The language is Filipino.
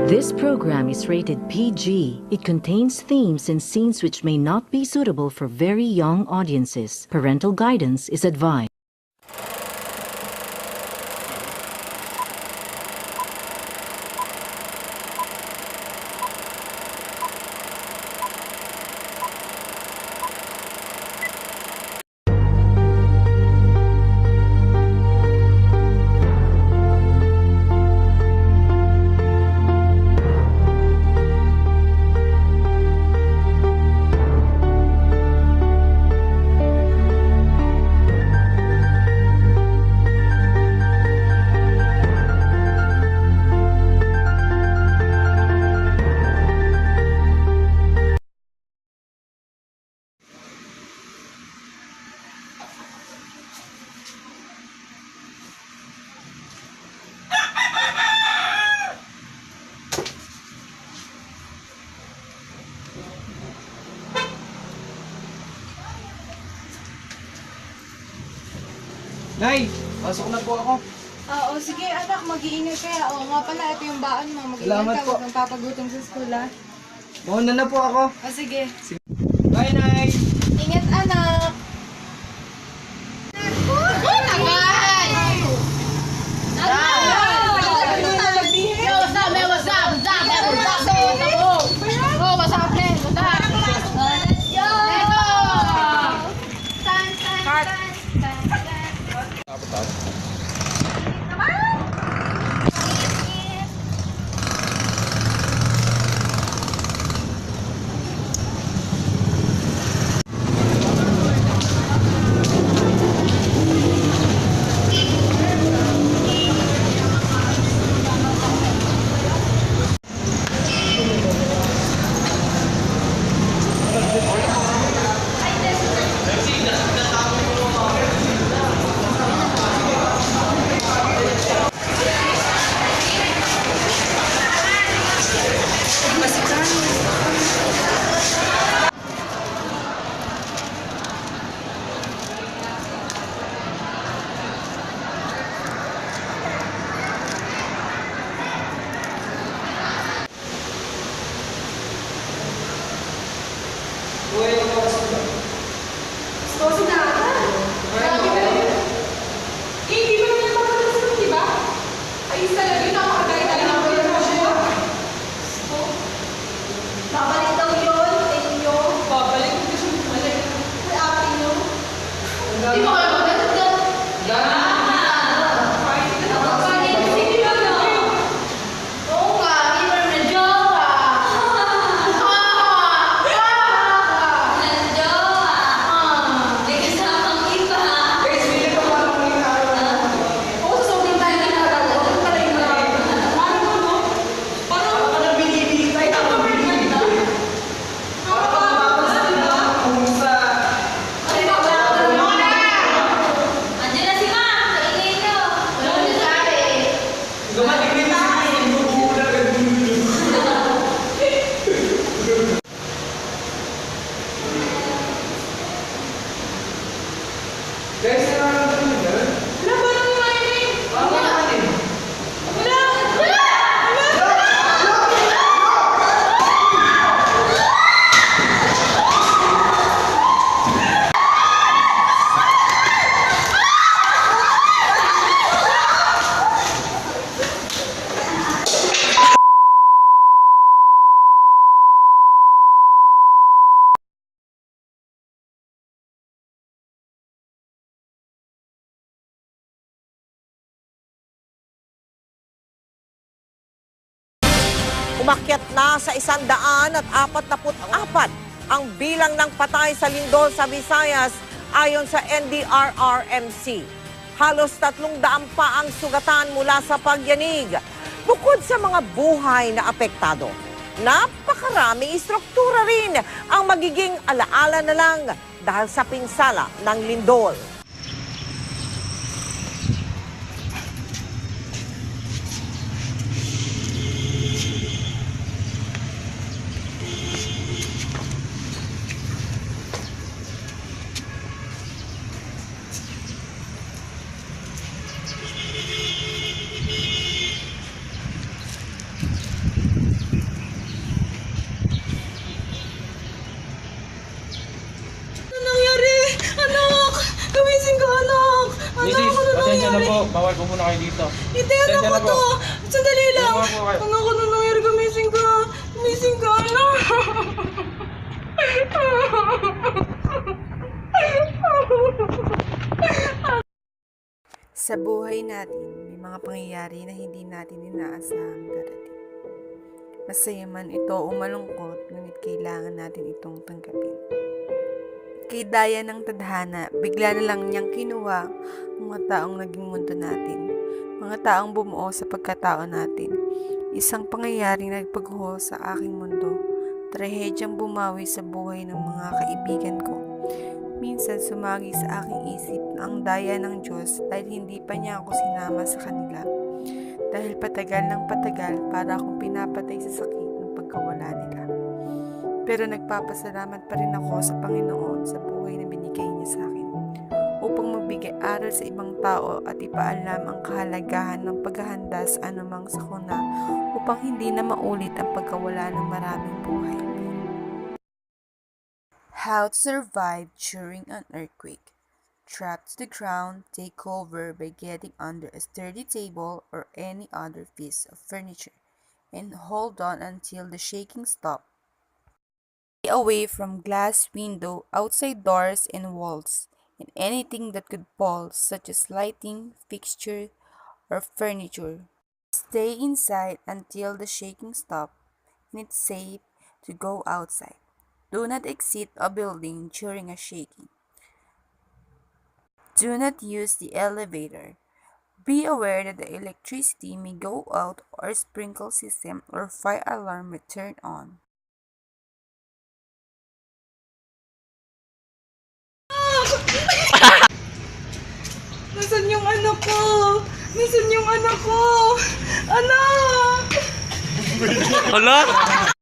This program is rated PG. It contains themes and scenes which may not be suitable for very young audiences. Parental guidance is advised. Nay, pasok na po ako. Oo, sige anak, mag-iingat kaya. Oo nga pala, ito yung baon mo. Mag-iingat Salamat ka, po. huwag kang papagutom sa school ha. Mauna na po ako. O sige. Bye, Nay! Ingat anak! Umakyat na sa 144 ang bilang ng patay sa lindol sa Visayas ayon sa NDRRMC. Halos 300 pa ang sugatan mula sa pagyanig. Bukod sa mga buhay na apektado, napakaraming istruktura rin ang magiging alaala na lang dahil sa pinsala ng lindol. Upo muna kayo dito. Hindi, anak Pasensya ko na po. to. Sandali lang. Upo po kayo. Anak ko na nangyari, gumising ka. Gumising ka, anak. Sa buhay natin, may mga pangyayari na hindi natin inaasahang darating. Masaya man ito o malungkot, ngunit kailangan natin itong tanggapin. Kay daya ng tadhana, bigla na lang niyang kinuha ang mga taong naging mundo natin, mga taong bumuo sa pagkatao natin. Isang pangyayaring nagpagho sa aking mundo, trahedyang bumawi sa buhay ng mga kaibigan ko. Minsan sumagi sa aking isip na ang daya ng Diyos dahil hindi pa niya ako sinama sa kanila. Dahil patagal ng patagal para akong pinapatay sa sakit ng pagkawala nila. Pero nagpapasalamat pa rin ako sa Panginoon sa buhay na binigay niya sa akin upang magbigay aral sa ibang tao at ipaalam ang kahalagahan ng paghahanda sa anumang sakuna upang hindi na maulit ang pagkawala ng maraming buhay. How to survive during an earthquake. Trapped to the ground, take cover by getting under a sturdy table or any other piece of furniture and hold on until the shaking stops. Stay away from glass window, outside doors and walls, and anything that could fall such as lighting, fixture, or furniture. Stay inside until the shaking stops and it's safe to go outside. Do not exit a building during a shaking. Do not use the elevator. Be aware that the electricity may go out or sprinkler system or fire alarm may turn on. Nasaan yung anak ko? Nasaan yung anak ko? Anak! Hala!